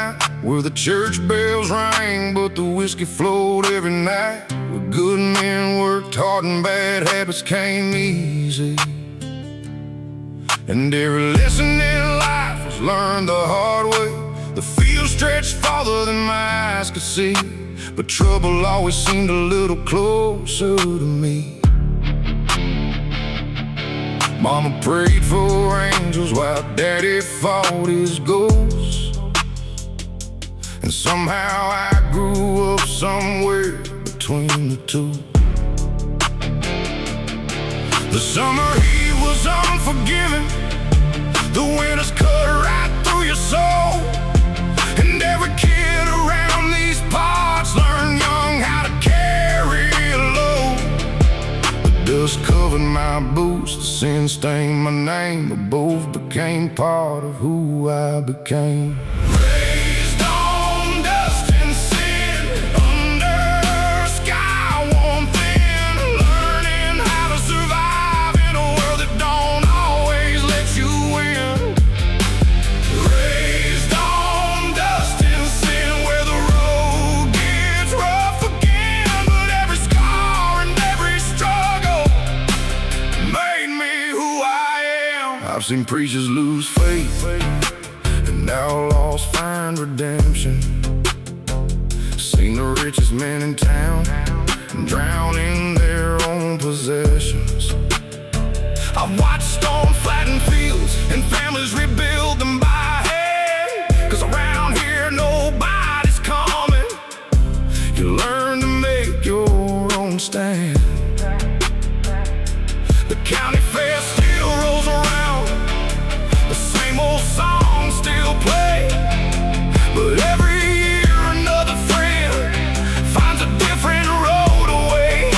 night where the church bells rang, but the whiskey flowed every night. Where good men worked hard and bad habits came easy. And every lesson in life was learned the hard way. The field stretched farther than my eyes could see, but trouble always seemed a little closer to me. Mama prayed for angels while Daddy fought his ghosts, and somehow I grew up somewhere between the two. The summer heat was unforgiving, the winters cut right through your soul, and every kid around these parts learned young how to carry a load. The dust covered my boots, the sin stained my name, but both became part of who I became. Raised on dust and sin, under a sky warm thin, learning how to survive in a world that don't always let you in. Raised on dust and sin, where the road gets rough again, but every scar and every struggle made me who I am. I've seen preachers lose faith and outlaws find redemption. Seen the richest men in town drown in their own possessions. I've watched storms flatten fields and families rebuild them by hand, 'cause around here nobody's coming. You learn to make your own stand. The county fair still rolls around, the same old songs still play, but every year another friend finds a different road away.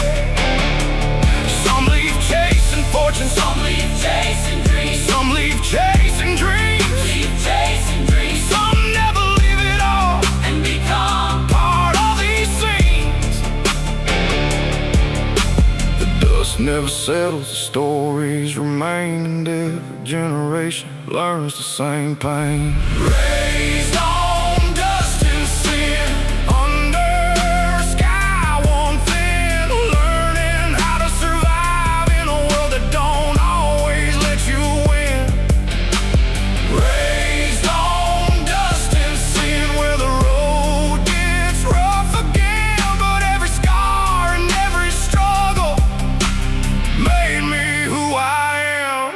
Some leave chasing fortune, some leave chasing dreams, some leave chasing dreams, some never leave it all and become part of these scenes. The dust never settles, the stories remain, and every generation learns the same pain. Raised on dust and sin, under a sky warm thin, learning how to survive in a world that don't always let you win. Raised on dust and sin, where the road gets rough again, but every scar and every struggle made me who I am.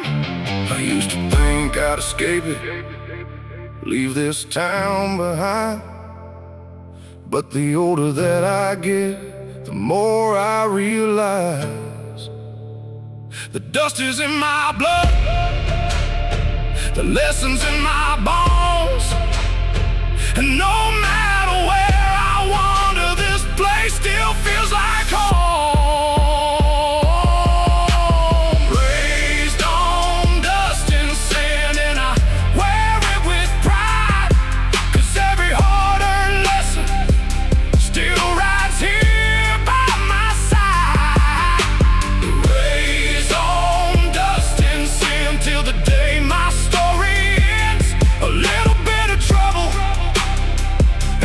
I used to think I'd escape it, leave this town behind, but the older that I get, the more I realize the dust is in my blood, the lessons in my bones, and no matter where I wander, this place still feels like home. Raised on dust and sand, and I wear it with pride, 'cause every hard-earned lesson still rides here by my side. Raised on dust and sand till the day my story ends. A little bit of trouble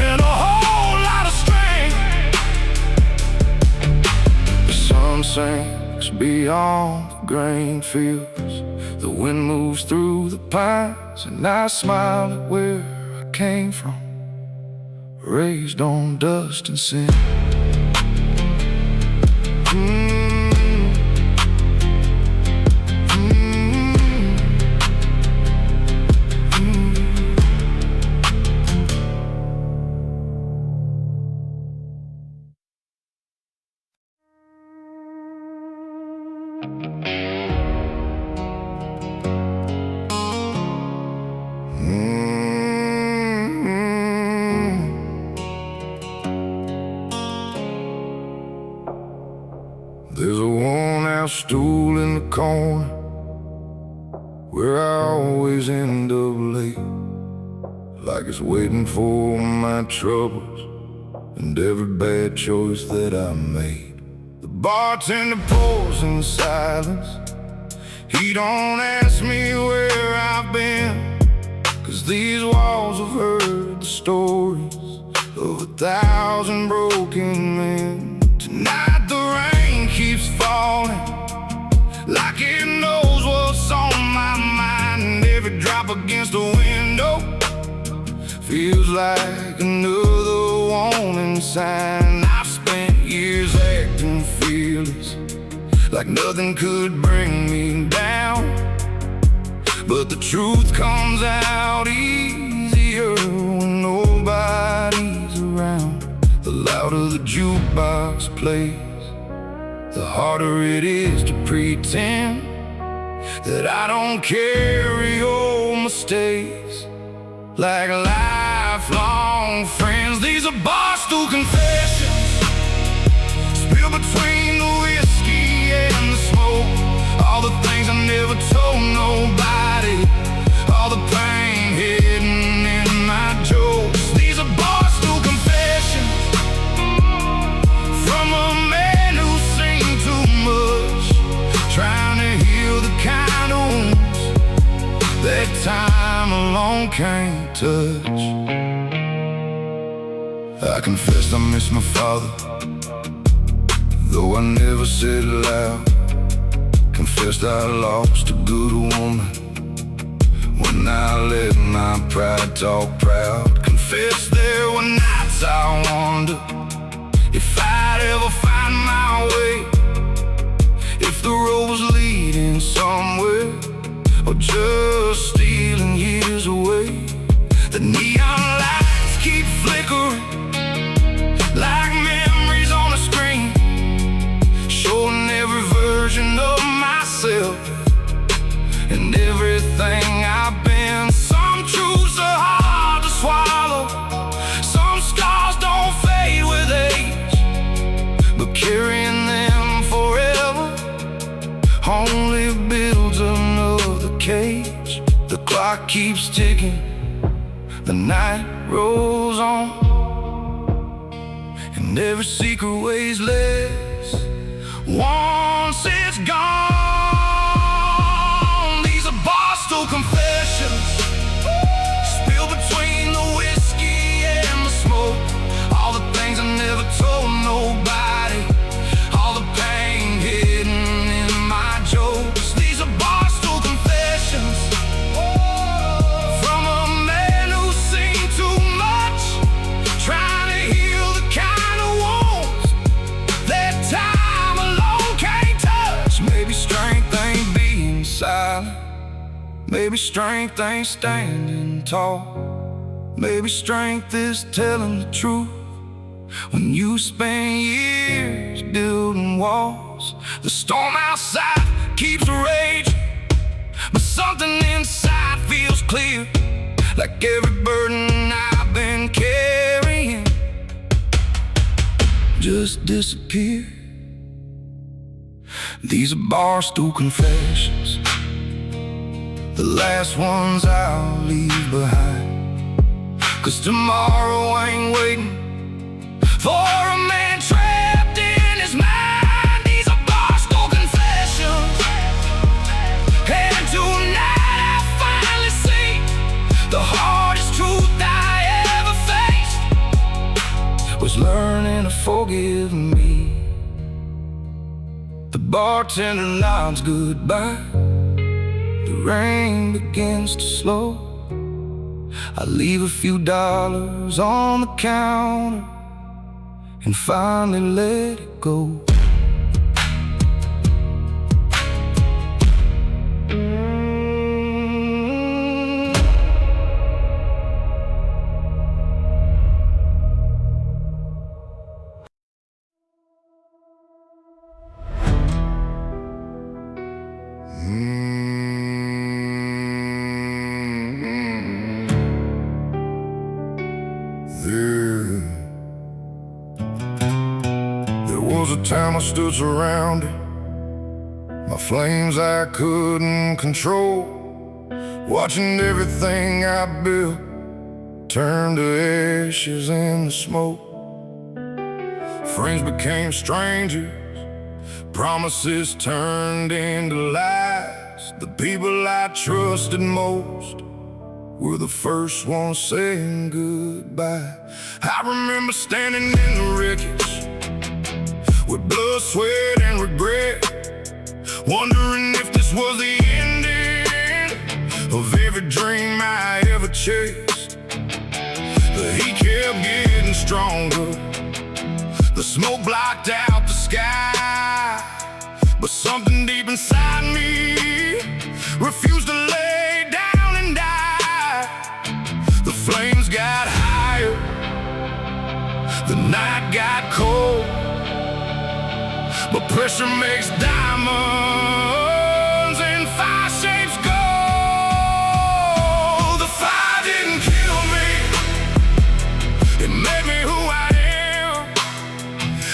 and a whole lot of strength. The sun sinks beyond the grain fields, the wind moves through the pines, and I smile at where I came from. Raised on dust and sin. There's a worn-out stool in the corner where I always end up late, like it's waiting for my troubles and every bad choice that I made. The bartender pours in silence. He don't ask me where I've been, 'cause these walls have heard the stories of 1,000 broken men. Tonight the rain keeps falling like it knows what's on my mind, and every drop against the window feels like another warning sign. I've spent years acting fearless, like nothing could bring me down, but the truth comes out easier when nobody's around. The louder the jukebox plays, the harder it is to pretend that I don't carry old mistakes like lifelong friends. These are Barstool Confessions, spilled between the whiskey and the smoke. All the things I never told nobody, all the pain hidden in my jokes. These are Barstool Confessions, from a man who's seen too much, trying to heal the kind of wounds that time alone can't touch. I confessed I miss my father, though I never said it loud. Confessed I lost a good woman when I let my pride talk proud. Confessed there were nights I wonder if I'd ever find my way, if the road was leading somewhere or just stealing years away. The neon lights keep flickering like memories on a screen, showing every version of myself and everything I've been. Some truths are hard to swallow, some scars don't fade with age, but carrying them forever only builds another cage. The clock keeps ticking, the night rolls on, and every secret weighs less once it's gone. These are Barstool Confessions, spilled between the whiskey and the smoke. All the things I never told nobody, all the pain hidden in my jokes. These are Barstool Confessions, from a man who's seen too much, trying to heal the kind of wounds that time alone can't touch. Maybe strength ain't being silent, maybe strength ain't standing tall, maybe strength is telling the truth when you spend years building walls. The storm outside keeps raging, but something inside feels clear, like every burden I've been carrying just disappeared. These are Barstool Confessions, the last ones I'll leave behind, 'cause tomorrow ain't waiting for a man trapped in his mind. These are Barstool Confessions, and tonight I finally see the hardest truth I ever faced was learning to forgive me. The bartender nods goodbye, the rain begins to slow. I leave a few dollars on the counter and finally let it go. There was a time I stood surrounded, my flames I couldn't control, watching everything I built turn to ashes in the smoke. Friends became strangers, promises turned into lies. The people I trusted most were the first ones saying goodbye. I remember standing in the wreckage with blood, sweat, and regret, wondering if this was the ending of every dream I ever chased. The heat kept getting stronger, the smoke blocked out the sky, but something deep inside me refused to lay down and die. The flames got higher, the night got cold, but pressure makes diamonds and fire shapes gold. The fire didn't kill me, it made me who I am.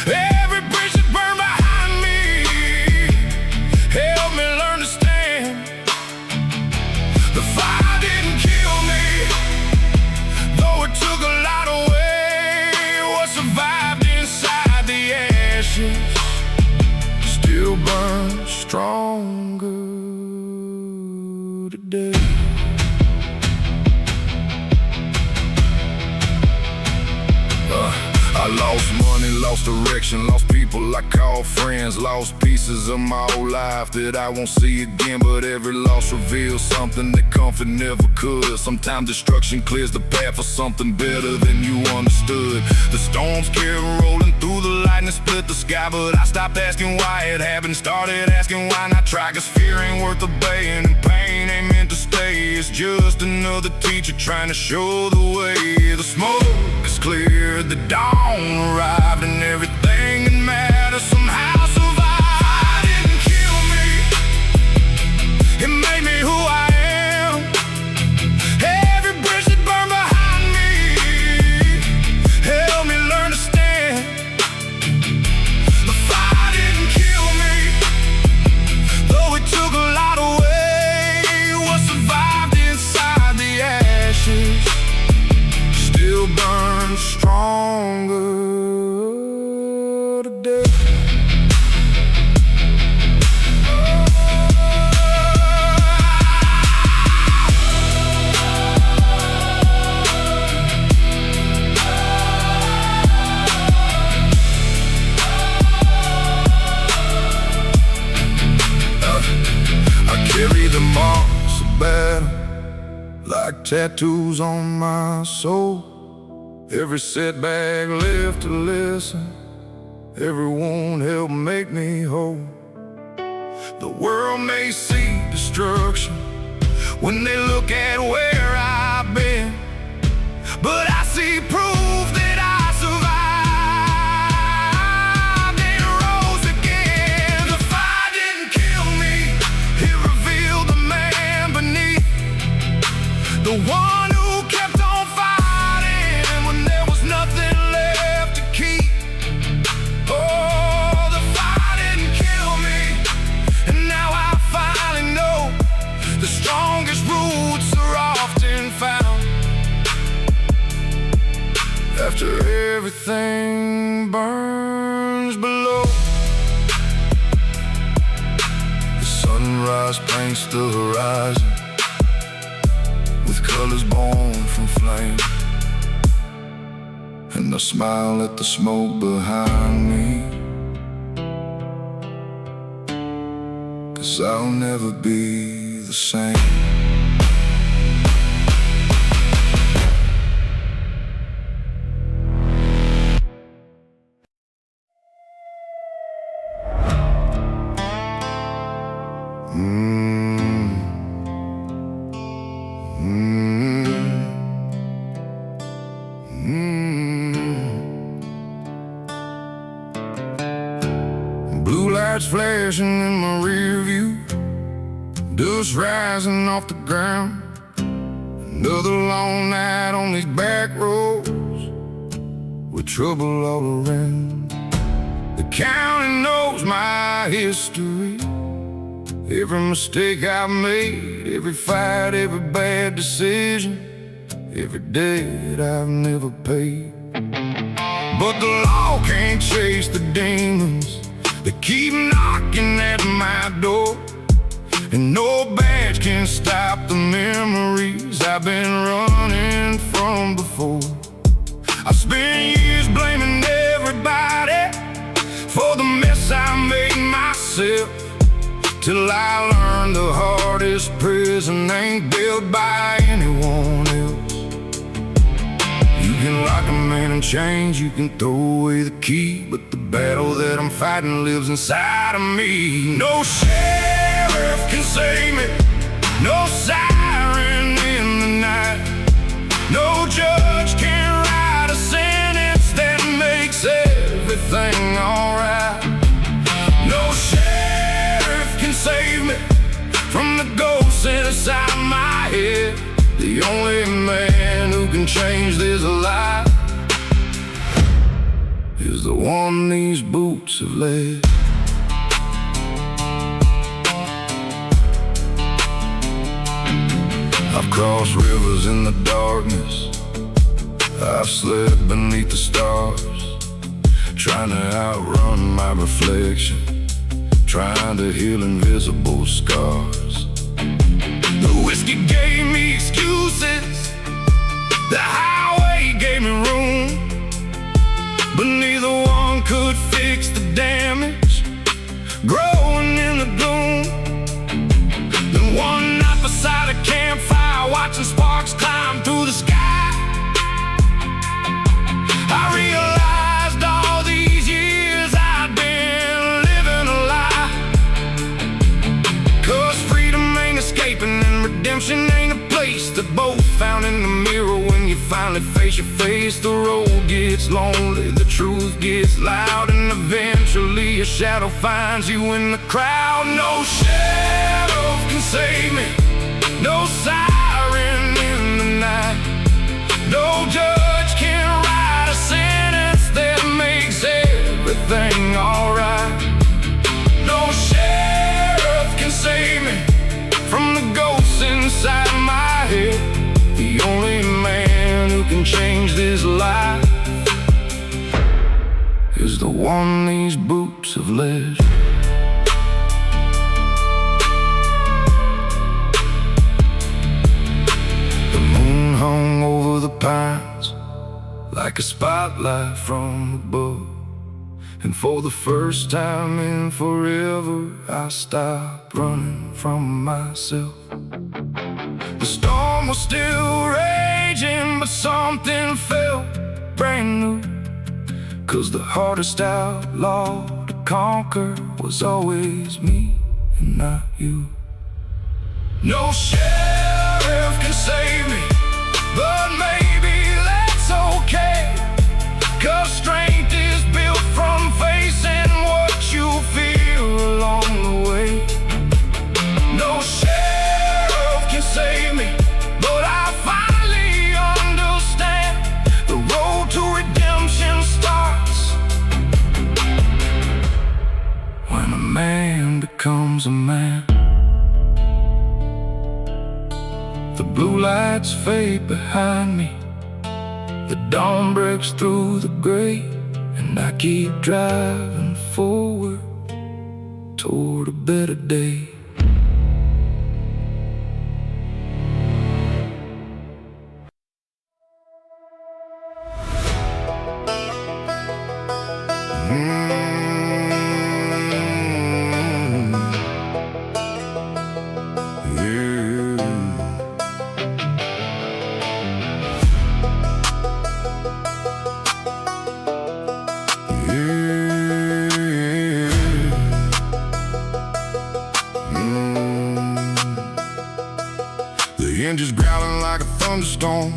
Every bridge that burned behind me helped me learn to stand. The fire didn't kill me, though it took a lot away. What survived inside the ashes still burns stronger today. I lost money, lost direction, lost people I call friends, lost pieces of my old life that I won't see again. But every loss reveals something that comfort never could. Sometimes destruction clears the path for something better than you understood. The storms kept rolling through the lightning, split the sky, but I stopped asking why it happened, started asking why not try. Cause fear ain't worth obeying, and pain ain't meant to stay. It's just another teacher trying to show the way. The smoke is cleared, the dawn arrived, and everything that matters somehow survived. It didn't kill me, it made me who I am. Every bridge that burned behind me helped me learn to stand. The fire didn't kill me, though it took a lot away. What survived inside the ashes still burns stronger today. I carry the marks of battle like tattoos on my soul. Every setback left to listen, every wound helped make me whole. The world may see destruction when they look at where I've been, but I see proof that I survived and rose again. The fire didn't kill me, it revealed the man beneath, the one who kept on fighting when there was nothing left to keep. Oh, the fire didn't kill me, and now I finally know the strongest roots are often found after everything burns below. The sunrise paints the horizon with colors born from flame, and I smile at the smoke behind me, 'cause I'll never be the same. Blue lights flashing in my rear view, dust rising off the ground. Another long night on these back roads with trouble all around. The county knows my history, every mistake I've made, every fight, every bad decision, every debt I've never paid. But the law can't chase the demons that keep knocking at my door. and no badge can stop the memories I've been running from before. I spent years blaming everybody for the mess I made myself, till I learned the hardest prison ain't built by anyone else. You can lock a man in chains, you can throw away the key, but the battle that I'm fighting lives inside of me. No sheriff can save me, no siren in the night, no judge can write a sentence that makes everything alright. No sheriff can save me from the ghosts inside my head. The only man who can change this life is the one these boots have led. I've crossed rivers in the darkness, I've slept beneath the stars, trying to outrun my reflection, trying to heal invisible scars. The whiskey gave me excuses, the highway gave me room, but neither one could fix the damage growing in the gloom. Then one night beside a campfire, watching sparks climb through the sky, I realized all these years I'd been living a lie. 'Cause freedom ain't escaping and redemption ain't a place. They're both found in the mirror when you finally face your face. The road gets lonely, the truth gets loud, and eventually a shadow finds you in the crowd. No shadow can save me, no siren in the night, no judge can write a sentence that makes everything alright. No sheriff can save me from the ghosts inside my head. The only man who can change this life is the one these boots have led. The moon hung over the pines like a spotlight from above, and for the first time in forever I stopped running from myself. The storm was still raging, but something felt brand new, 'cause the hardest outlaw to conquer was always me and not you. No sheriff can save me, but maybe that's okay, 'cause strength is built from facing what you feel along the way. No sheriff can save me, but I finally understand the road to redemption starts when a man becomes a man. The blue lights fade behind me, the dawn breaks through the gray, and I keep driving forward toward a better day. The engine's growling like a thunderstorm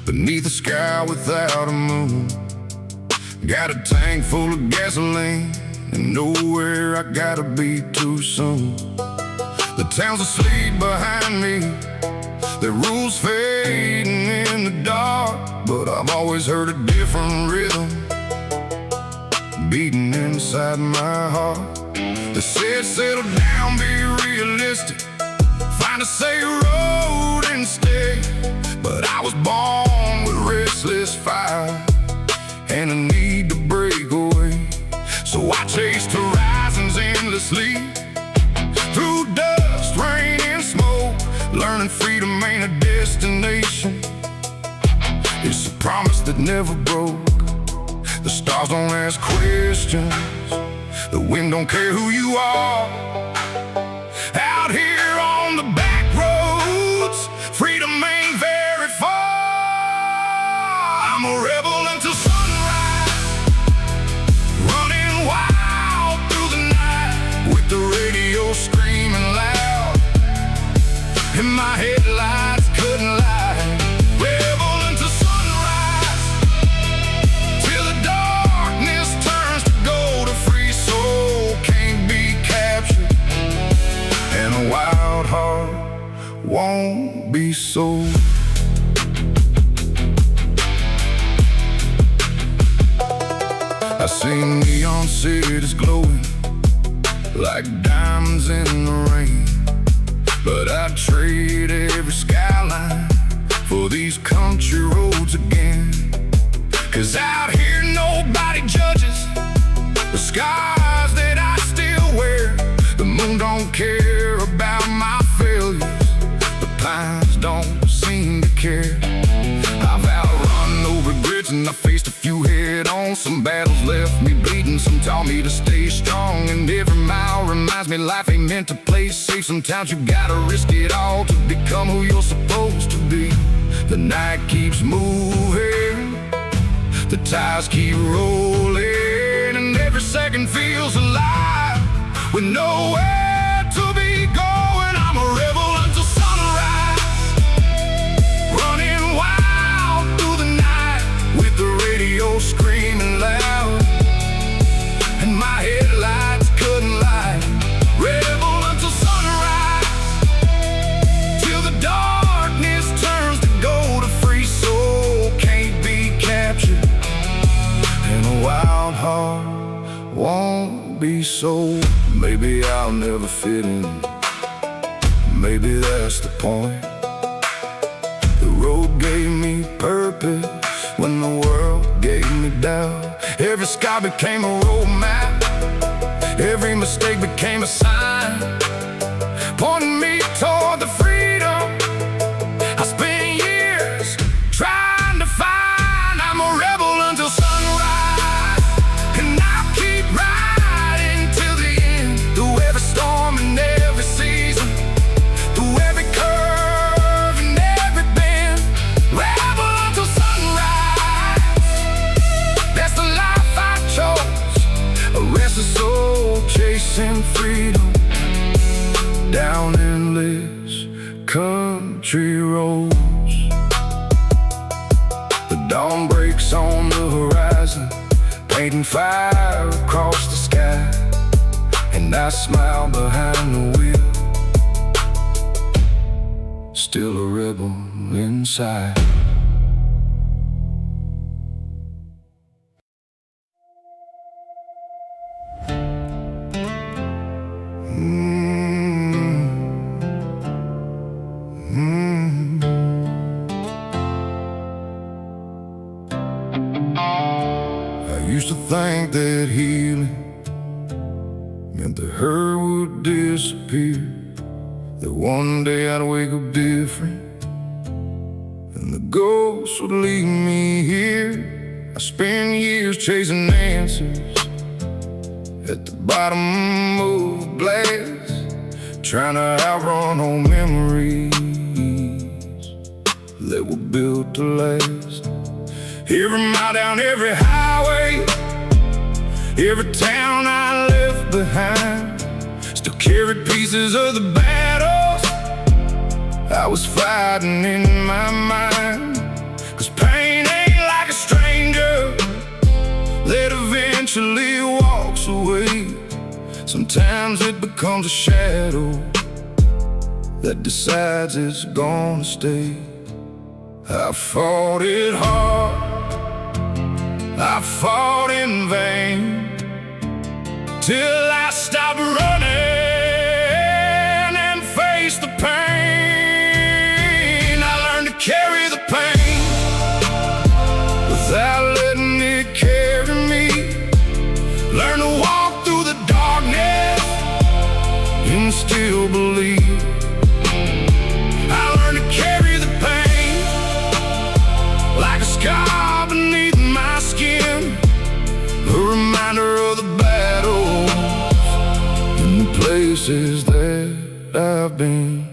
beneath a sky without a moon. Got a tank full of gasoline and nowhere I gotta be too soon. The town's asleep behind me, their rules fading in the dark, but I've always heard a different rhythm beating inside my heart. They said settle down, be realistic, find a safe road and stay. But I was born with restless fire and a need to break away. So I chased horizons endlessly, through dust promise that never broke. The stars don't ask questions, the wind don't care who you are. Out here on the back roads, freedom ain't very far. I'm a rebel until sunrise, running wild through the night, with the radio screaming loud, and my headlights couldn't lie. Rebel until sunrise, till the darkness turns to gold. A free soul can't be captured, and a wild heart won't be sold. I see neon cities glowing like diamonds in the rain, but I'd trade every skyline for these country roads again. 'Cause out here nobody judges the scars that I still wear. The moon don't care about my failures, the pines don't seem to care. I've outrun no regrets and I faced a few head-on. Some battles left me bleeding, some taught me to stay strong. And every mile reminds me life ain't meant to play safe. Sometimes you gotta risk it all to become who you're supposed to be. The night keeps moving, the tires keep rolling, and every second feels alive with nowhere to be going. I'm a rebel until sunrise, running wild through the night, with the radio screaming loud, and my headlights couldn't lie. Rebel until sunrise, till the darkness turns to gold. A free soul can't be captured, and a wild heart won't be sold. Maybe I'll never fit in, maybe that's the point. The road gave me purpose when the world gave me doubt. Every sky became a road map, every mistake became a sign, pointing me toward the freedom I spent years trying to find. I'm a rebel until sunrise, and I'll keep riding till the end, through every storm and every season, through every curve and every bend. Rebel until sunrise, that's the life I chose. A restless soul chasing freedom down endless country roads. The dawn breaks on the horizon, painting fire across the sky, and I smile behind the wheel, still a rebel inside. I used to think that healing meant the hurt would disappear, that one day I'd wake up different and the ghost would leave me here. I spent years chasing answers at the bottom of a glass, trying to outrun old memories that were built to last. Every mile down every highway, every town I left behind, still carried pieces of the battles I was fighting in my mind. 'Cause pain ain't like a stranger that eventually walks away. Sometimes it becomes a shadow that decides it's gonna stay. I fought it hard, I fought in vain, till I stopped running and faced the pain. I learned to carry the pain without letting it carry me. Learn to walk through the darkness and still believe. I learned to carry the pain like a scar places that I've been.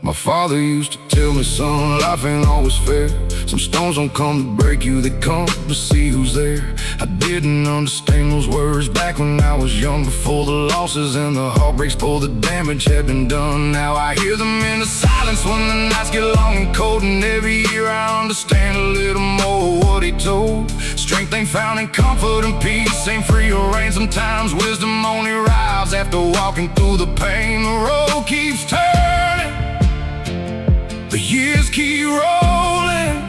My father used to tell me, son, life ain't always fair. Some stones don't come to break you, they come to see who's there. I didn't understand those words back when I was young, before the losses and the heartbreaks, before the damage had been done. Now I hear them in the silence when the nights get long and cold, and every year I understand a little more what he told. Strength ain't found in comfort and peace, ain't free or rain. Sometimes wisdom only arrives after walking through the pain. The road keeps turning, the years keep rolling,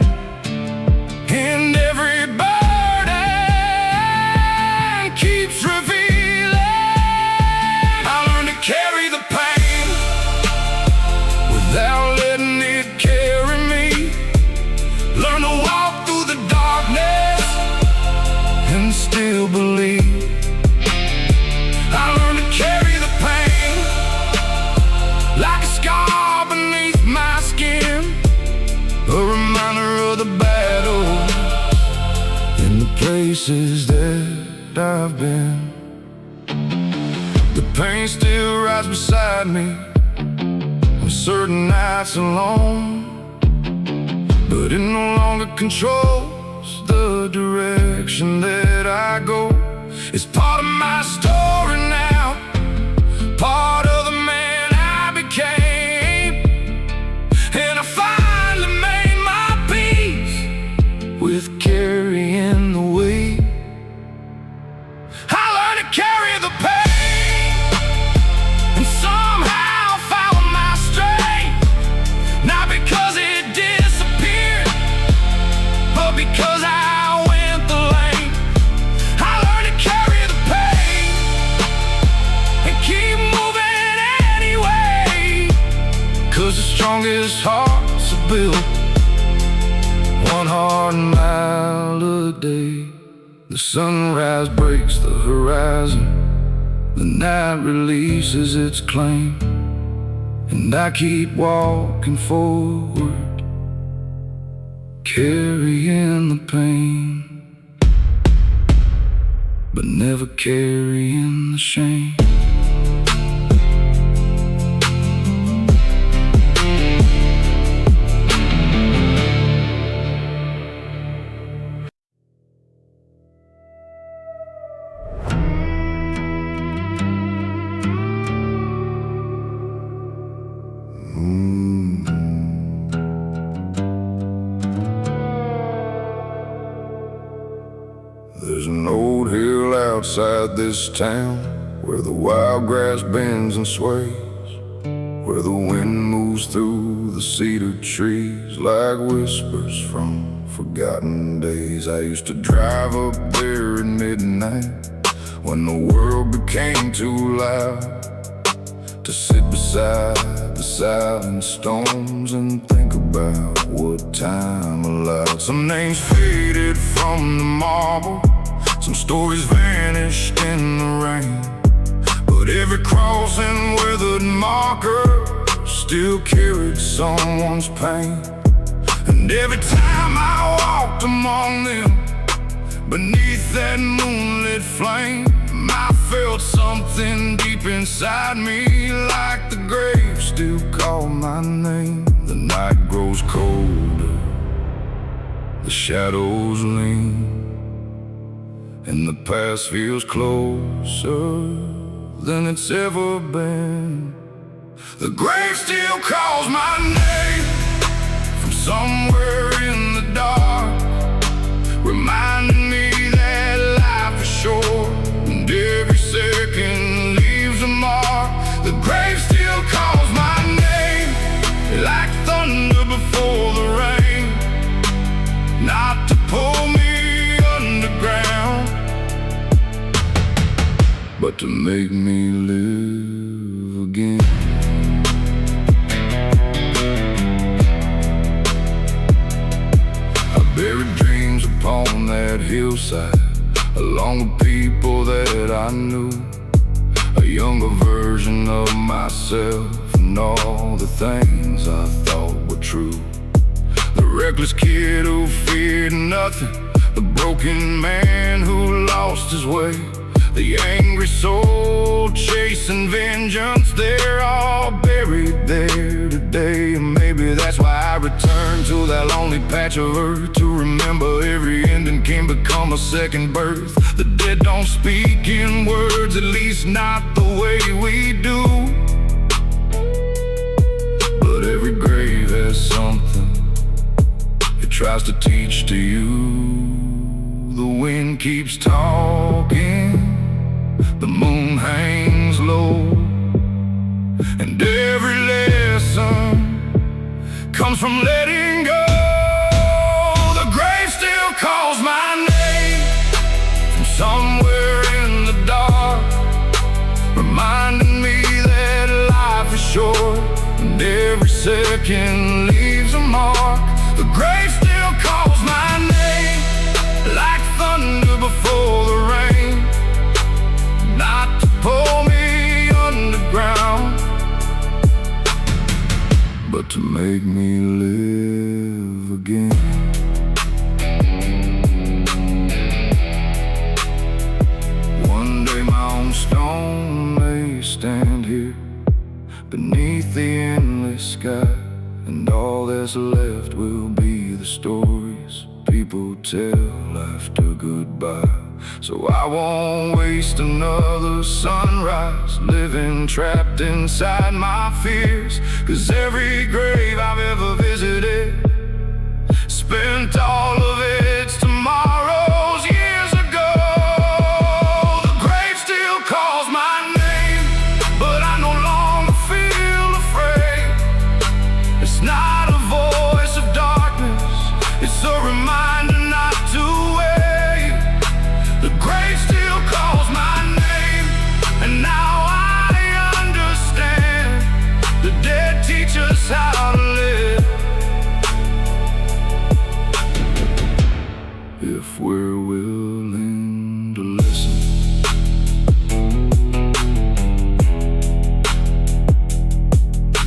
and every burden keeps revealing. I learned to carry the pain without letting it carry me. Learn to walk through the darkness and still believe. I learned to carry the pain like a scar beneath my skin, a reminder of the battle in the places that I've been. The pain still rides beside me on certain nights alone, but it no longer controls the direction that I go. It's part of my story now, part of the man I became, and I finally made my peace with carrying the weight. I learned to carry the pain and somehow found my strength, not because it disappeared, but because I went the length. I learned to carry the pain and keep moving anyway, 'cause the strongest hearts are built one hard mile a day. The sunrise breaks the horizon, the night releases its claim, and I keep walking forward, carrying the pain, but never carrying the shame. There's an old hill outside this town where the wild grass bends and sways, where the wind moves through the cedar trees like whispers from forgotten days. I used to drive up there at midnight when the world became too loud, to sit beside the silent stones and think about what time allowed. Some names faded from the marble, some stories vanished in the rain, but every cross and weathered marker still carried someone's pain. And every time I walked among them, beneath that moonlit flame, I felt something deep inside me, like the grave still called my name. The night grows colder, the shadows lean, and the past feels closer than it's ever been. The grave still calls my name from somewhere in the dark, reminding me that life is short and every second leaves a mark. The grave still calls my name like thunder before the rain, not to pull me underground, but to make me live again. I buried dreams upon that hillside, along with people that I knew, a younger version of myself, and all the things I thought were true. The reckless kid who feared nothing, the broken man who lost his way, The angry soul chasing vengeance, they're all buried there today. And maybe that's why I return to that lonely patch of earth, to remember every ending can become a second birth. The dead don't speak in words, at least not the way we do. But every grave has something it tries to teach to you. The wind keeps talking, the moon hangs low, and every lesson comes from letting go. The grave still calls my name from somewhere in the dark, reminding me that life is short and every second leaves a mark. The grave still calls my name like thunder before the rain, not to pull me underground, but to make me live again. One day my own stone may stand here beneath the endless sky, and all that's left will be the stories people tell after goodbye. So I won't waste another sunrise living trapped inside my fears, 'cause every grave I've ever visited spent all of its tomorrows years ago. The grave still calls my name, but I no longer feel afraid. It's not a voice of darkness, it's a reminder not to wait. The grave still calls my name, and now I understand. The dead teach us how to live, if we're willing to listen.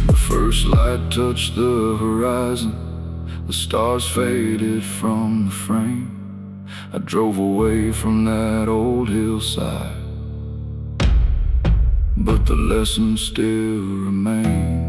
The first light touched the horizon, the stars faded from the frame. I drove away from that old hillside, but the lessons still remain.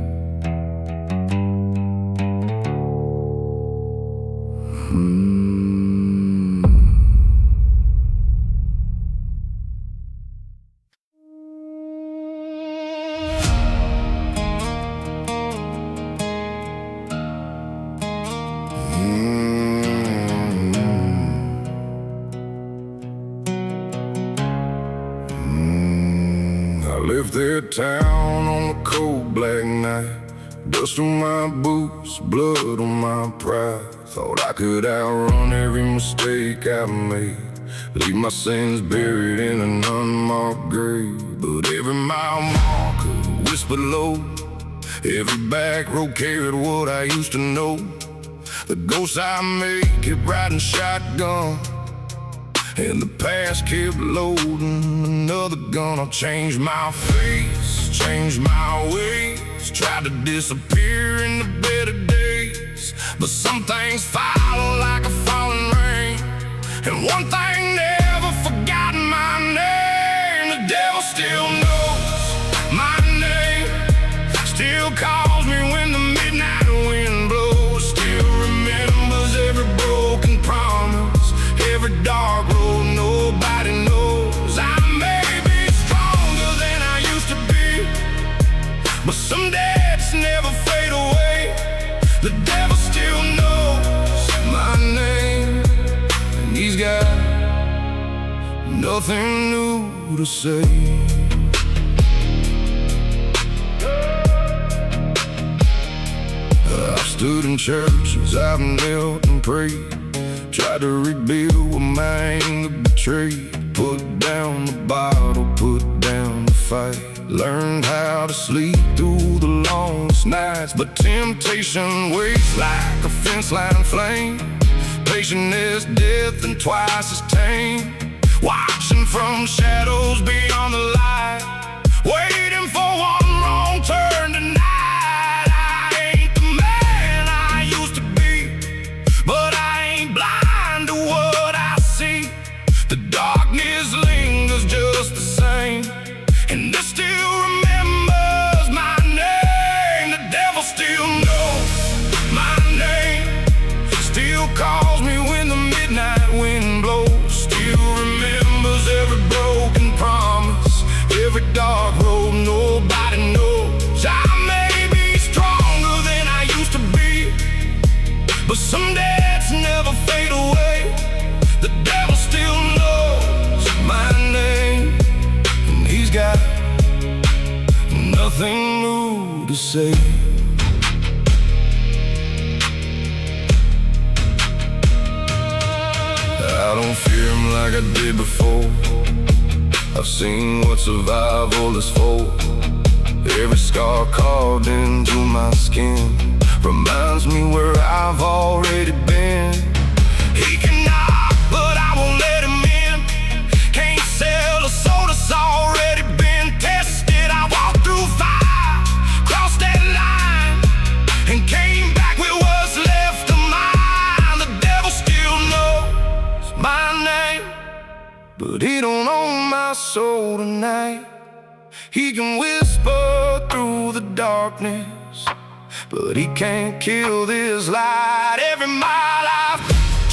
I left that town on a cold black night, dust on my boots, blood on my pride. Thought I could outrun every mistake I made, leave my sins buried in an unmarked grave. But every mile marker whispered low, every back road carried what I used to know. The ghosts I made kept riding shotgun, and the past kept loading another gun. I'll change my face, change my ways, tried to disappear in the better days, but some things follow like a falling rain, and one thing never forgot my name. The devil still knows my name, still calls me when the midnight wind blows, still remembers every broken promise, every dark road nobody knows. I may be stronger than I used to be, but some days never fade away. The devil still knows my name, and he's got nothing new to say. I've stood in churches, I've knelt and prayed, tried to rebuild what my anger betrayed. Put down the bottle, put down the fight, learned how to sleep through the longest nights. But temptation waits like a fence line flame, patient as death and twice as tame, watching from shadows beyond the light, waiting for one wrong turn tonight. I ain't the man I used to be, but I ain't blind to what I see. The darkness lingers just say. I don't fear him like I did before. I've seen what survival is for. Every scar carved into my skin reminds me where I've already been. He can knock, but I won't let him in. Can't sell a soul that's already been tested. I walked through fire, crossed that line, and came back with what's left of mine. The devil still knows my name, but he don't own my soul tonight. He can whisper through the darkness, but he can't kill this light. Every mile I've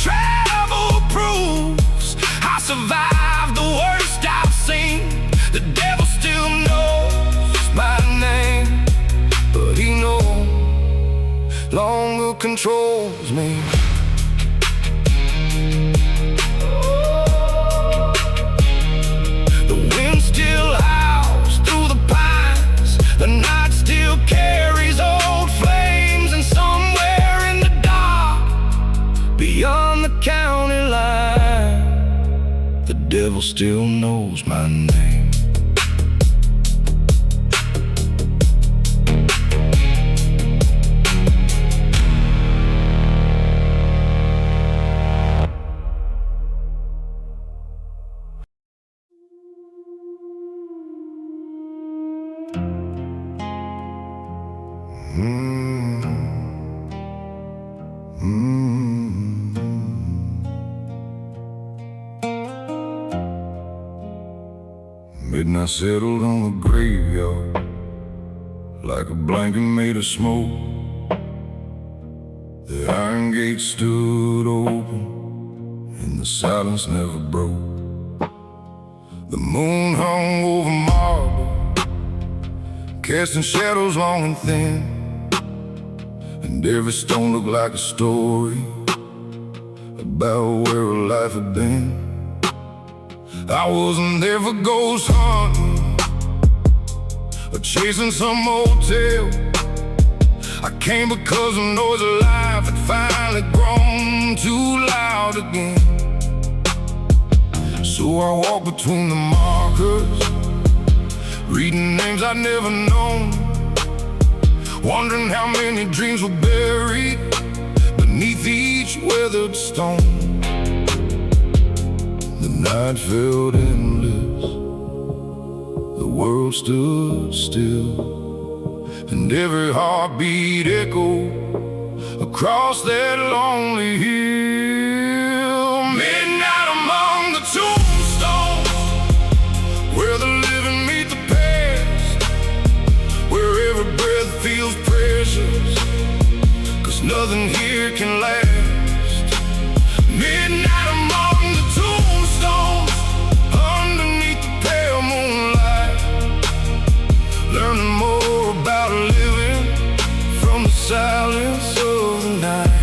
traveled proves I survived the worst I've seen. The devil still knows my name, but he no longer controls me. The wind still howls through the pines. The night still carries old flames, and somewhere in the dark, beyond the county line, the devil still knows my name. Midnight settled on the graveyard like a blanket made of smoke. The iron gate stood open and the silence never broke. The moon hung over marble, casting shadows long and thin, and every stone looked like a story about where a life had been. I wasn't there for ghost hunting or chasing some motel. I came because the noise of life had finally grown too loud again. So I walked between the markers, reading names I'd never known, wondering how many dreams were buried beneath each weathered stone. The night felt endless, the world stood still, and every heartbeat echoed across that lonely hill. Midnight among the tombstones, where the living meet the past, where every breath feels precious, 'cause nothing here can last. Midnight among the tombstones, underneath the pale moonlight, learning more about living from the silence of the night.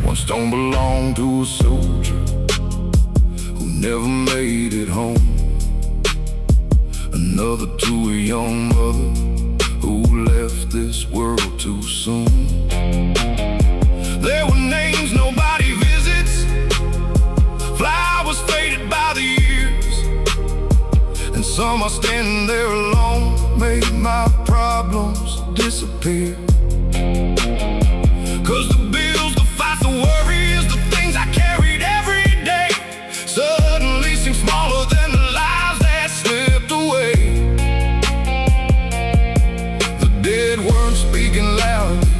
One stone belonged to a soldier who never made it home, another to a young mother who left this world too soon. There were names nobody visits, flowers faded by the years, and some are standing there alone, made my problems disappear. 'Cause the bills, the fights, the worries, the things I carried every day suddenly seem smaller than the lives that slipped away. The dead weren't speaking loudly,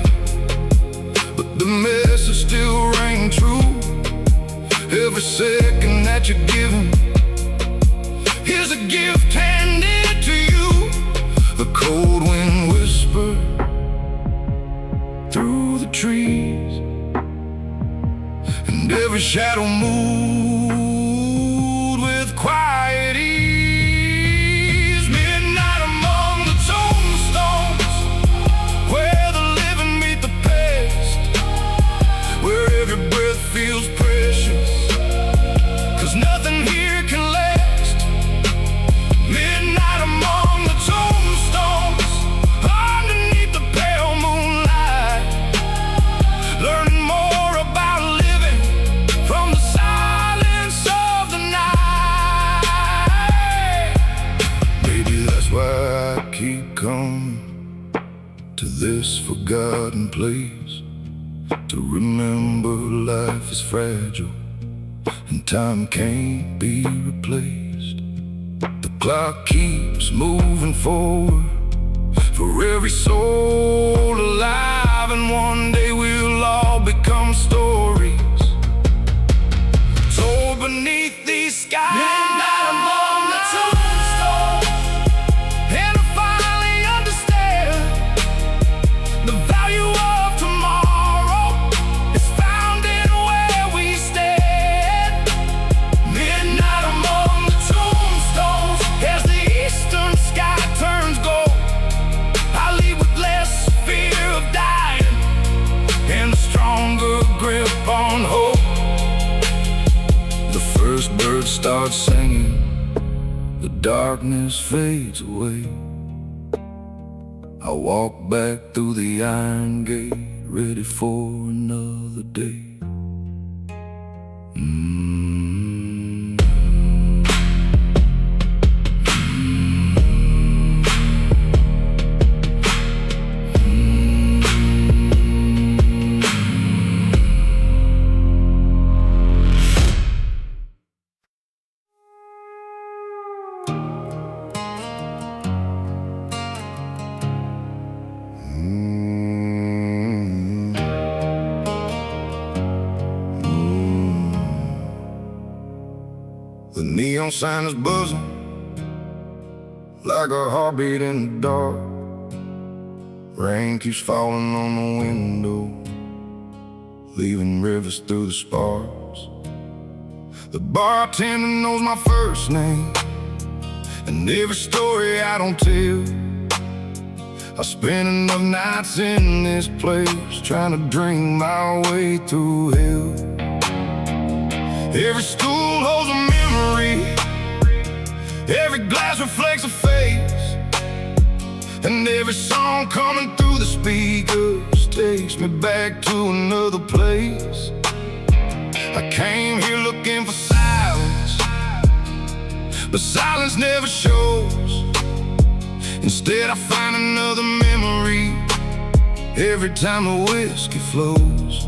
but the message still rang true. Every second that you're given, here's a gift handed to you. The cold wind whispered through the trees, and every shadow moved with quiet ease. Midnight among the tombstones, where the living meet the past, where every breath feels precious, 'cause nothing here can last. Midnight among the tombstones, place to remember life is fragile and time can't be replaced. The clock keeps moving forward for every soul alive, and one day we'll all become stories told beneath these skies. Midnight among the tombstones, and I finally understand the value of tomorrow is found in where we stand. Midnight among the tombstones, as the eastern sky turns gold, I leave with less fear of dying and a stronger grip on hope. The first bird starts singing, the darkness fades away. I walk back through the iron gate, ready for another day. The neon sign is buzzing like a heartbeat in the dark. Rain keeps falling on the window, leaving rivers through the sparks. The bartender knows my first name and every story I don't tell. I spent enough nights in this place trying to drink my way through hell. Every stool holds a memory, every glass reflects a face, and every song coming through the speakers takes me back to another place. I came here looking for silence, but silence never shows. Instead I find another memory every time the whiskey flows.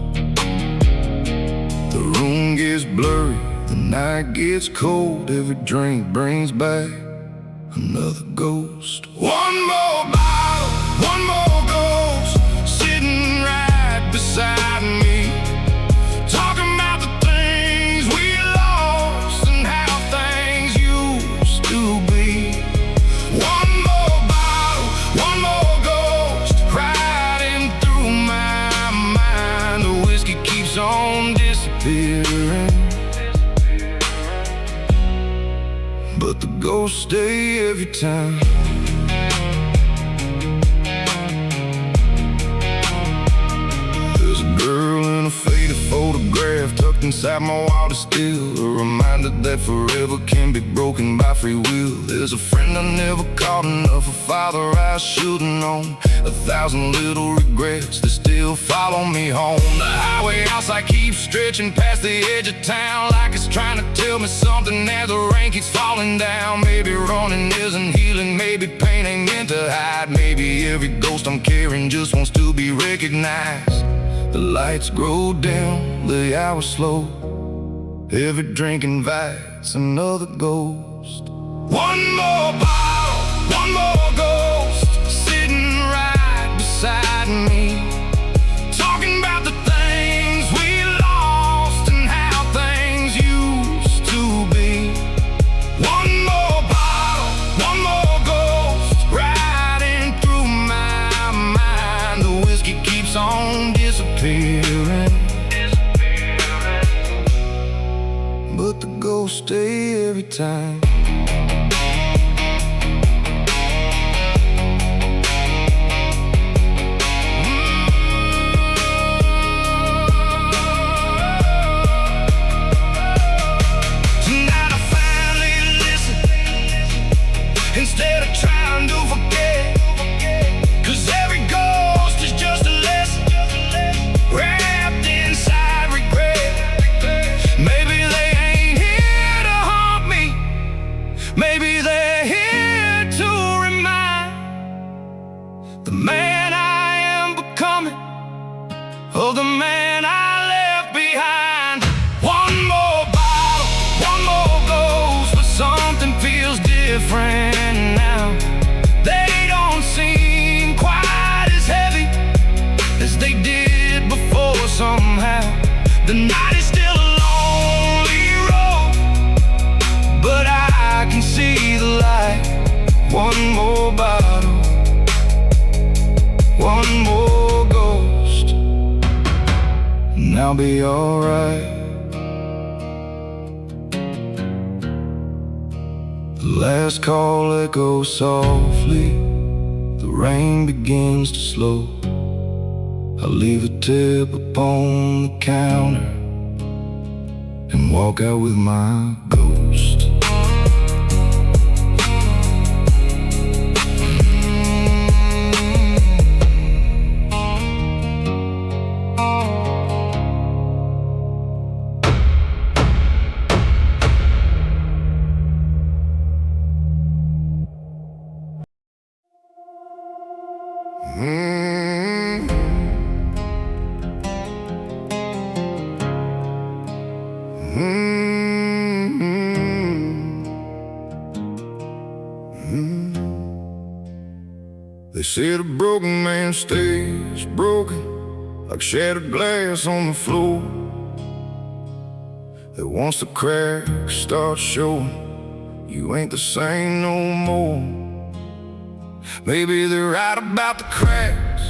The room gets blurry, the night gets cold, every drink brings back another ghost. One more bottle, one more ghost, sitting right beside me, talking about the things we lost and how things used to be. One more bottle, one more ghost, riding through my mind. The whiskey keeps on disappearing, but the ghosts stay every time. There's a girl in a faded photograph tucked inside my wildest still, a reminder that forever can be broken by free will. There's a friend I never called enough, a father I should've known, 1,000 little regrets that still follow me home. The highway outside keeps stretching past the edge of town, like it's trying to tell me something as the rain keeps falling down. Maybe running isn't healing, maybe pain ain't meant to hide, maybe every ghost I'm carrying just wants to be recognized. The lights grow dim, the hours slow, every drink invites another ghost. One more bottle, one more ghost, sitting right beside me, talking about the things we lost and how things used to be. One more bottle, one more ghost, riding through my mind. The whiskey keeps on disappearing, but the ghosts stay every time. Tonight I finally listen, instead of trying to forget, 'cause every ghost is just a lesson wrapped inside regret. Maybe they ain't here to haunt me, maybe they're I'll be alright. The last call echoes softly. The rain begins to slow. I leave a tip upon the counter and walk out with my ghost. They say the broken man stays broken, like shattered glass on the floor. That once the cracks start showing, you ain't the same no more. Maybe they're right about the cracks,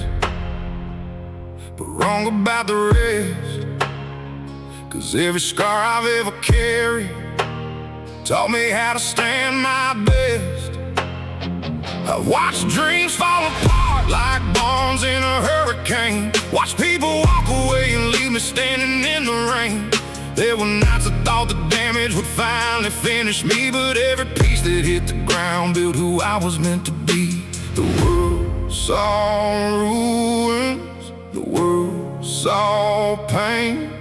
but wrong about the rest. 'Cause every scar I've ever carried taught me how to stand my best. I've watched dreams fall apart like bombs in a hurricane. Watched people walk away and leave me standing in the rain. There were nights I thought the damage would finally finish me, but every piece that hit the ground built who I was meant to be. The world saw ruins, the world saw pain,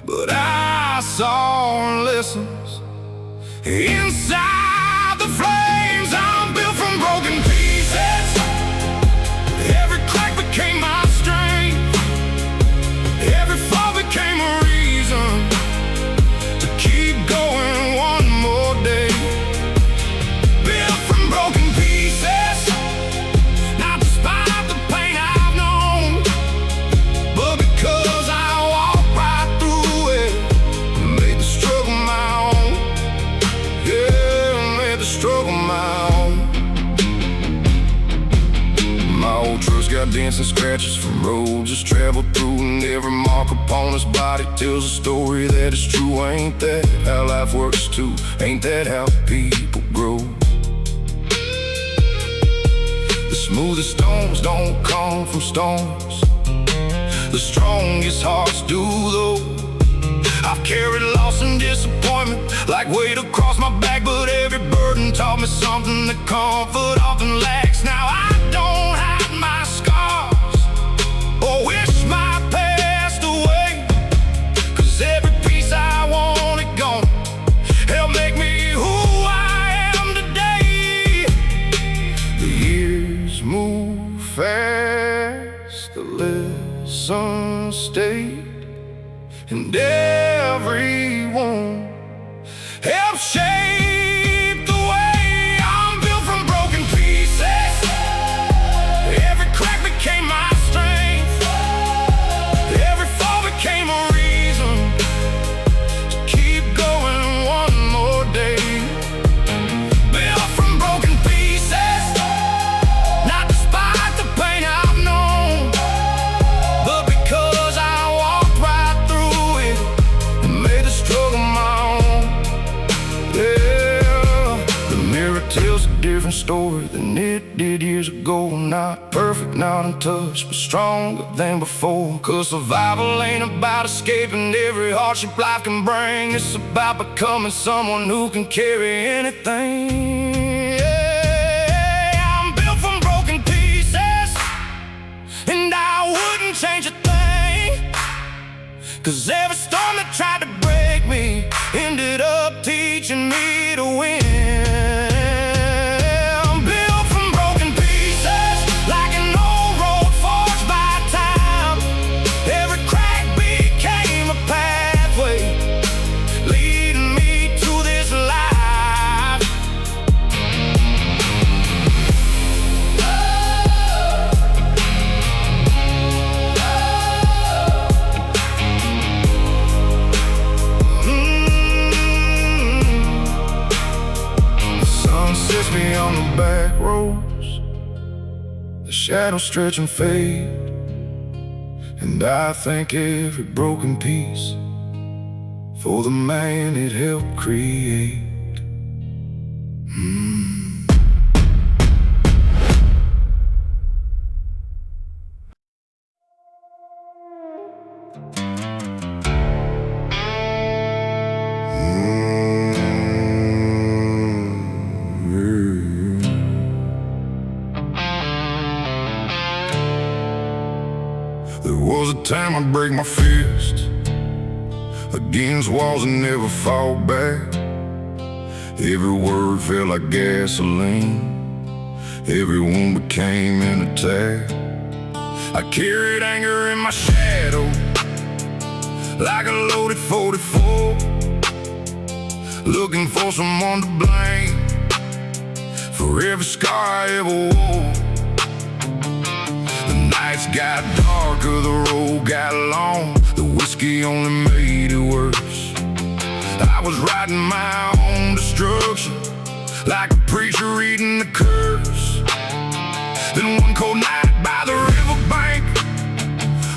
but I saw lessons inside the flames. I'm built from broken pieces. Every crack became my strength. Every fall became a reason to keep going one more day. Built from broken pieces, not despite the pain I've known, but because I walked right through it, made the struggle my own. Yeah, made the struggle my own. My old truck's got dents and scratches from roads just traveled through, and every mark upon his body tells a story that is true. Ain't that how life works too? Ain't that how people grow? The smoothest stones don't come from stones, the strongest hearts do though. I've carried loss and disappointment like weight across my back, but every burden taught me something that comfort often lacks. Now I don't hide my scars or wish my past away, 'cause every piece I wanted gone helped make me who I am today. The years move fast, the lessons stayed, and everyone helped shape the way. I'm built from broken pieces. Every crack became my strength. Every fall became a reason to keep going one more day. Built from broken pieces, not despite the pain I've known, but because I walked right through it and made the struggle my own. Yeah, the mirror tells a different story than it did years ago. Not perfect, not untouched, but stronger than before. 'Cause survival ain't about escaping every hardship life can bring. It's about becoming someone who can carry anything. Yeah, I'm built from broken pieces, and I wouldn't change a thing. 'Cause every storm that tried to break me ended up teaching me to win. I'm built from broken pieces, like an old road forged by time. Every crack became a pathway leading me to this life. Sits me on the back roads, the shadows stretch and fade. And I thank every broken piece for the man it helped create. There was a time I'd break my fist against walls and never fall back. Every word felt like gasoline, every wound became an attack. I carried anger in my shadow like a loaded 44, looking for someone to blame for every scar I ever wore. The nights got darker, the road got long, the whiskey only made it worse. I was writing my own destruction like a preacher reading the curse. Then one cold night by the riverbank,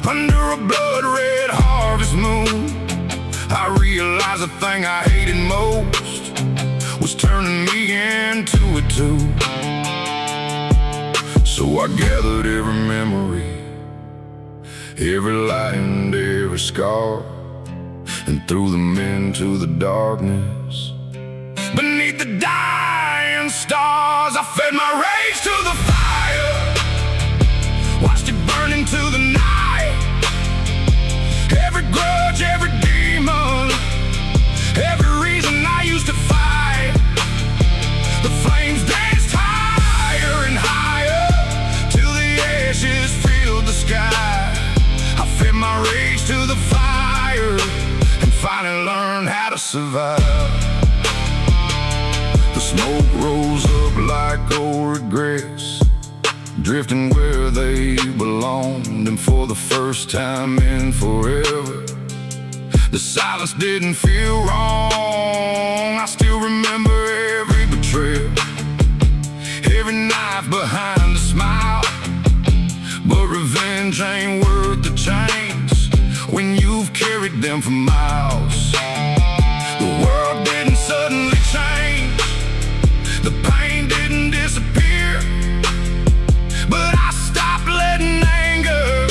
under a blood-red harvest moon, I realized the thing I hated most was turning me into it too. So I gathered every memory, every lie and every scar, and threw them into the darkness. Beneath the dying stars, I fed my rage to the fire, watched it burn into the night. Every grudge, every demon, every reason I used to fight. The flames danced higher and higher till the ashes filled the sky. I fed my rage to the fire and finally learned how to survive. The smoke rose up like old regrets, drifting where they belonged. And for the first time in forever, the silence didn't feel wrong. I still remember every betrayal, every knife behind a smile. But revenge ain't worth the chains when you've carried them for miles. The world didn't suddenly change, the pain didn't disappear, but I stopped letting anger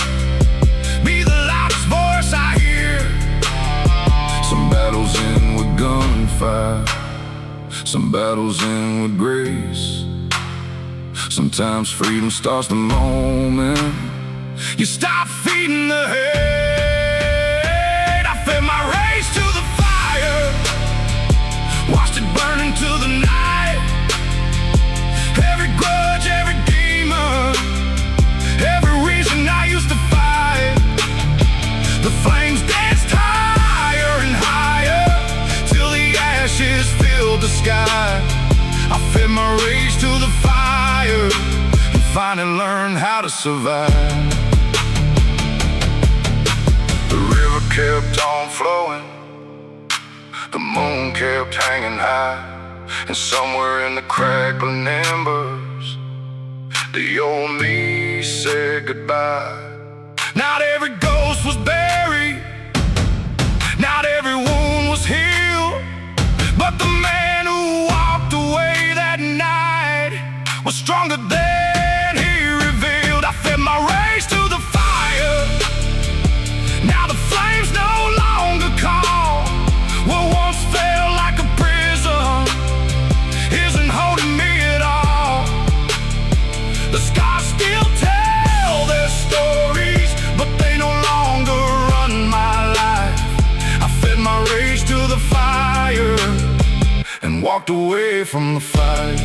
be the loudest voice I hear. Some battles end with gunfire, some battles end with grace. Sometimes freedom starts the moment you stop feeding the hate. I fed my rage to the fire, watched it burn into the night. Every grudge, every demon, every reason I used to fight. The flames danced higher and higher till the ashes filled the sky. I fed my rage to the fire and finally learned how to survive. The river kept on flowing, the moon kept hanging high, and somewhere in the crackling embers, the old me said goodbye. Not every ghost was buried, not every wound was healed, but the man who walked away that night was stronger than he revealed. I fed my rage to the fire, now the flames no longer call. What once felt like a prison isn't holding me at all. The scars still tell their stories, but they no longer run my life. I fed my rage to the fire and walked away from the fight.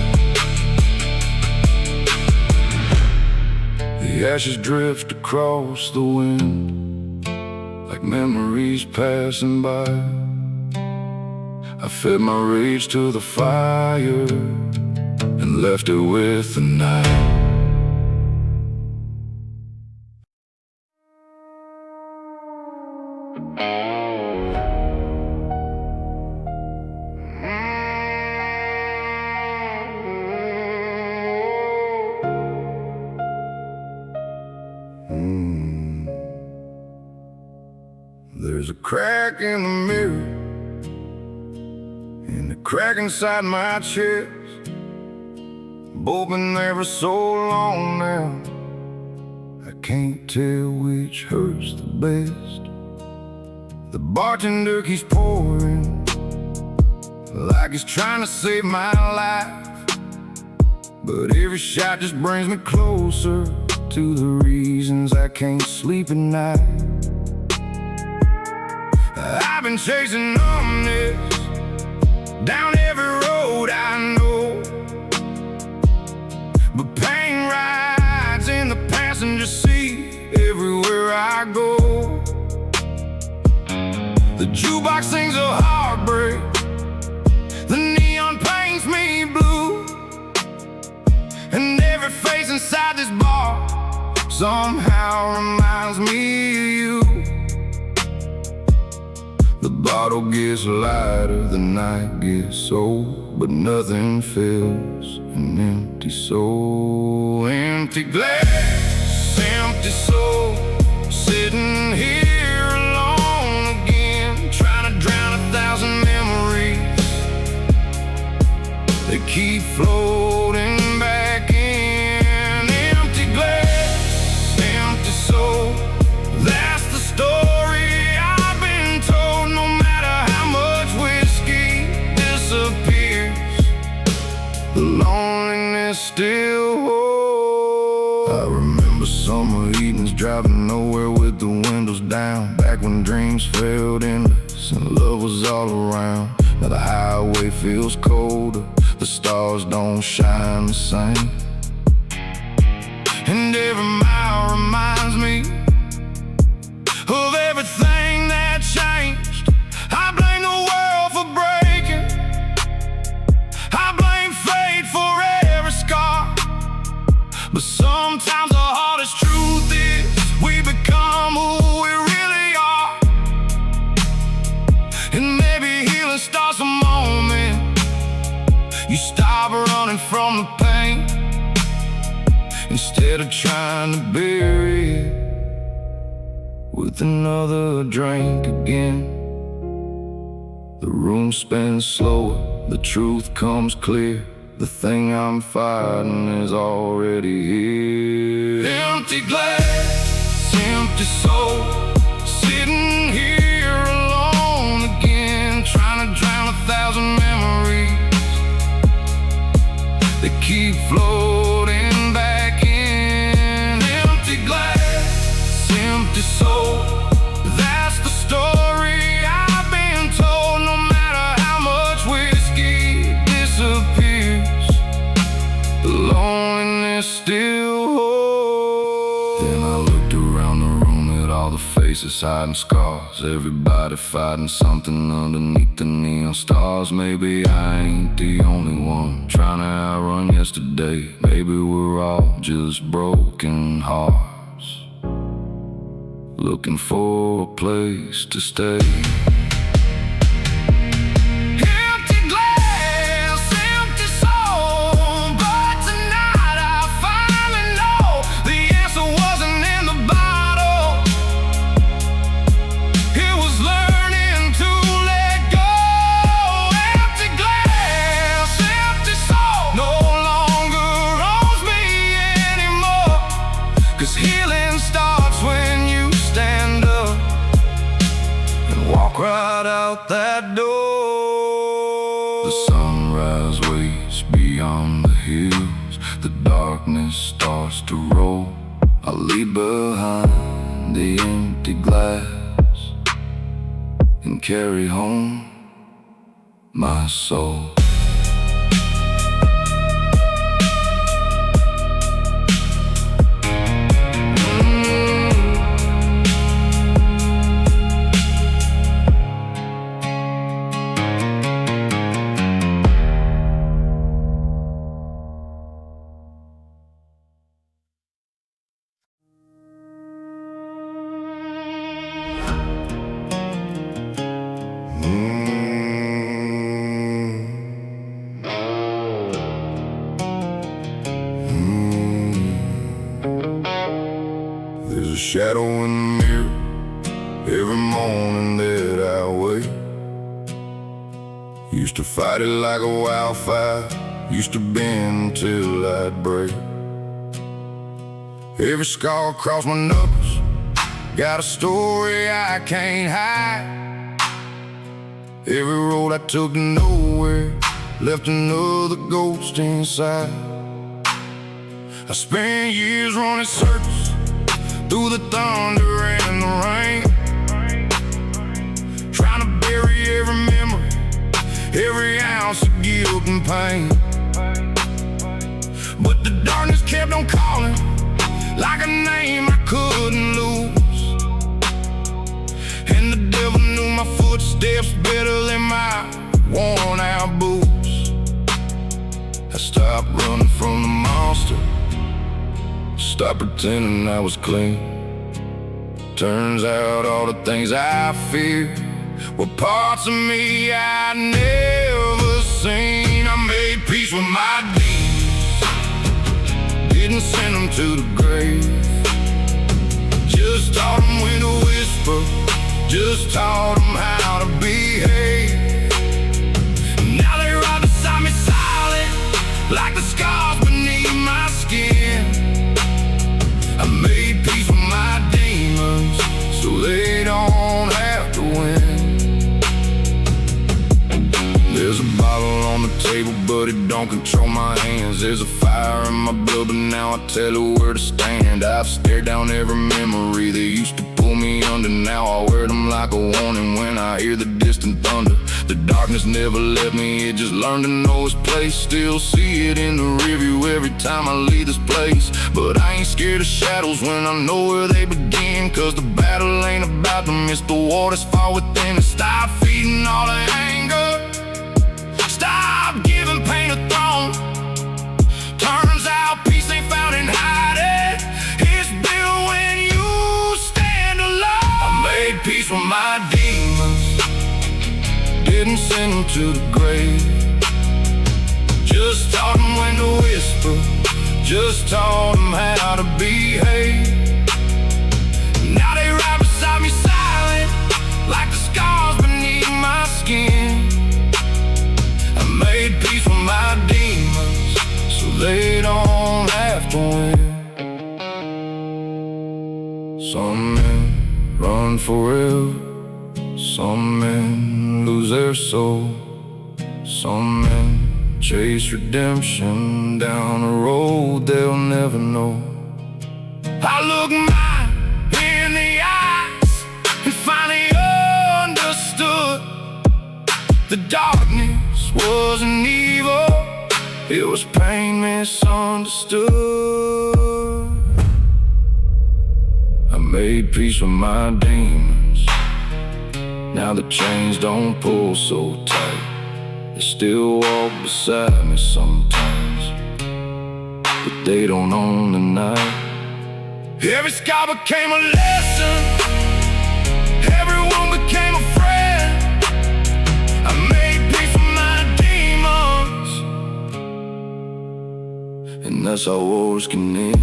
The ashes drift across the wind like memories passing by. I fed my rage to the fire and left it with the night. a crack in the mirror, and a crack inside my chest. Both been there for so long now, I can't tell which hurts the best. The bartender keeps pouring, like he's trying to save my life, but every shot just brings me closer to the reasons I can't sleep at night. I've been chasing numbness down every road I know, but pain rides in the passenger seat everywhere I go. The jukebox sings a heartbreak, the neon paints me blue, and every face inside this bar somehow reminds me of you. The bottle gets lighter, the night gets old, but nothing fills an empty soul. Empty glass, empty soul, sitting here alone again, trying to drown 1,000 memories. They keep floating back in. Empty glass, empty soul, that's the story I've been told. No matter how much whiskey disappears, the loneliness still holds. I remember summer evenings driving nowhere with the windows down, back when dreams felt endless and love was all around. Now the highway feels colder, the stars don't shine the same, and every mile reminds me of everything that changed. I blame the world for breaking, I blame fate for every scar, but sometimes the hardest truth is we become who we really are. And maybe healing starts the moment you stop running from the pain, instead of trying to bury it with another drink again. The room spins slower, the truth comes clear. The thing I'm fighting is already here. Empty glass, empty soul, sitting here alone again, trying to drown 1,000 memories. They keep floating back in. Empty glass, empty soul, that's the story I've been told. No matter how much whiskey disappears, the loneliness still holds. Then I looked around the room at all the faces hiding scars, everybody fighting something underneath the neon stars. Maybe I ain't the only one trying to outrun yesterday. Maybe we're all just broken hearts, looking for a place to stay. Empty glass, empty soul, but tonight I finally know the answer wasn't in the bottle. It was learning to let go. Empty glass, empty soul, no longer owns me anymore. 'Cause healing starts when you stand up and walk right out that door. The sunrise waits beyond the hills, the darkness starts to roll. I leave behind the empty glass and carry home my soul. There's a shadow in the mirror every morning. Used to fight it like a wildfire, used to bend till I'd break. Every scar across my knuckles got a story I can't hide. Every road I took to nowhere left another ghost inside. I spent years running circles through the thunder and the rain, trying to bury every memory, every ounce of guilt and pain. But the darkness kept on calling, like a name I couldn't lose. And the devil knew my footsteps better than my worn out boots. I stopped running from the monster, stopped pretending I was clean. Turns out all the things I feared were parts of me I'd never seen. I made peace with my demons, didn't send them to the grave. Just taught them when to whisper, just taught them how to behave. Now they ride beside me silent, like the scars beneath my skin. I made peace with my demons, so they don't have to win. There's a bottle on the table, but it don't control my hands. There's a fire in my blood, but now I tell her where to stand. I've stared down every memory that used to pull me under. Now I wear them like a warning when I hear the distant thunder. The darkness never left me, it just learned to know its place. Still see it in the rearview every time I leave this place. But I ain't scared of shadows when I know where they begin. Cause the battle ain't about them, it's the war that's far within. And stop feeding all the anger, stop giving pain a throne. Turns out peace ain't found in hiding, it's built when you stand alone. I made peace with my demons, didn't send them to the grave. Just taught them when to whisper, just taught them how to behave. Now they ride beside me silent, like the scars beneath my skin. I made peace with my demons, so they don't have to win. Some men run forever, some men lose their soul. Some men chase redemption down a road they'll never know. I look mine in the eyes and finally understood the darkness wasn't evil, it was pain misunderstood. I made peace with my demons, now the chains don't pull so tight. They still walk beside me sometimes, but they don't own the night. Every scar became a lesson, everyone became a friend. I made peace with my demons, and that's how wars can end.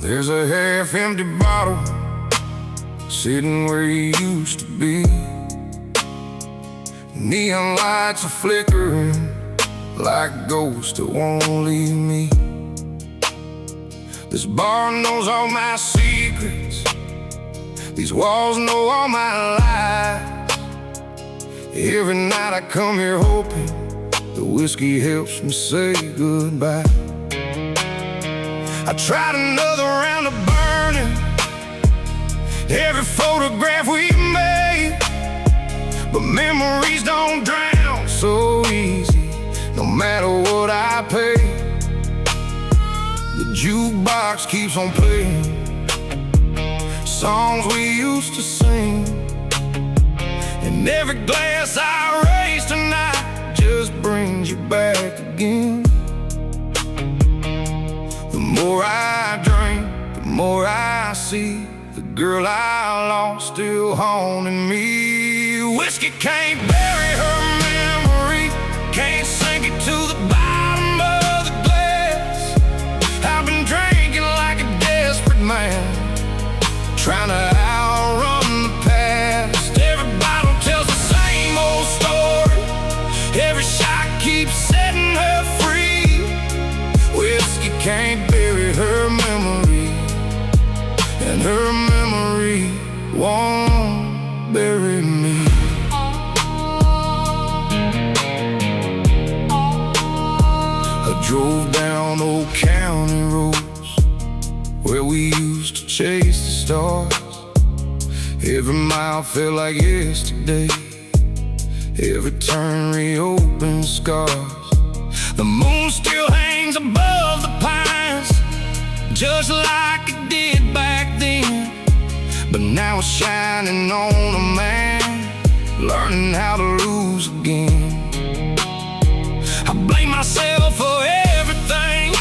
There's a half-empty bottle sitting where you used to be. Neon lights are flickering like ghosts that won't leave me. This bar knows all my secrets, these walls know all my lies. Every night I come here hoping the whiskey helps me say goodbye. I tried another round of burning every photograph we made, but memories don't drown so easy, no matter what I pay. The jukebox keeps on playing songs we used to sing, and every glass I raise tonight just brings you back again. The more I drink, the more I see the girl I lost still haunting me. Whiskey can't bury her memory, can't sink it to the bottom of the glass. I've been drinking like a desperate man, trying to outrun the past. Every bottle tells the same old story, every shot keeps setting her free. Whiskey can't bury her memory, and her memory won't bury me. I drove down old county roads where we used to chase the stars. Every mile felt like yesterday, every turn reopened scars. The moon still hangs above the pines, just like it did back then, but now it's shining on a man learning how to lose again. I blame myself for everything,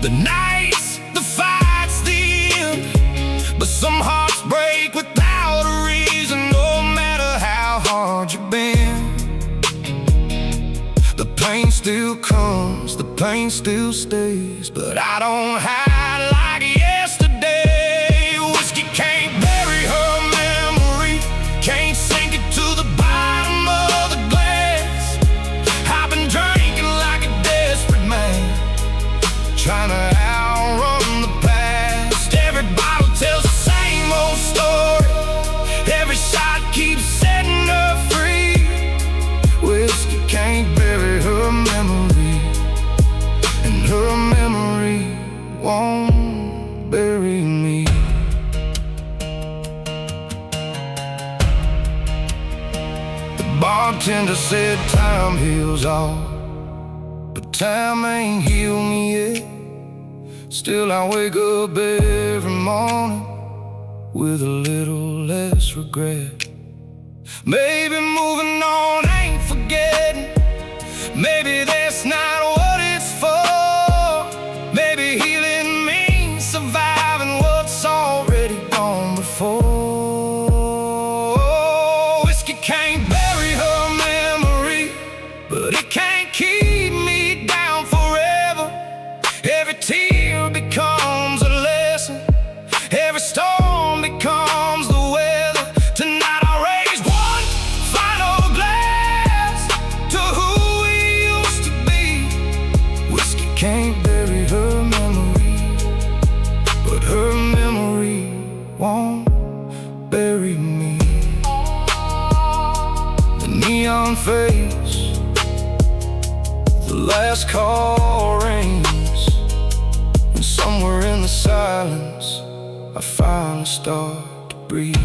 the nights, the fights, the end. But some hearts break without a reason, no matter how hard you've been. The pain still comes, the pain still stays, but I don't hide like yesterday. Whiskey can't bury her memory, can't sink it to the bottom of the glass. I've been drinking like a desperate man, trying to outrun the past. Every bottle tells the same old story, every shot keeps setting her free. Whiskey can't bury her memory, and her memory won't bury me. The bartender said time heals all, but time ain't healed me yet. Still I wake up every morning with a little less regret. Maybe moving on ain't forgetting, maybe that's not what it's for. Maybe healing means surviving what's already gone before. Whiskey can't bury her memory, but it can't keep me down forever. Every tear becomes a lesson, every storm becomes the weather. Tonight I'll raise one final glass to who we used to be. Whiskey can't bury her memory, but her memory won't bury me. The neon face, the last call rings, and somewhere in the silence I finally start to breathe.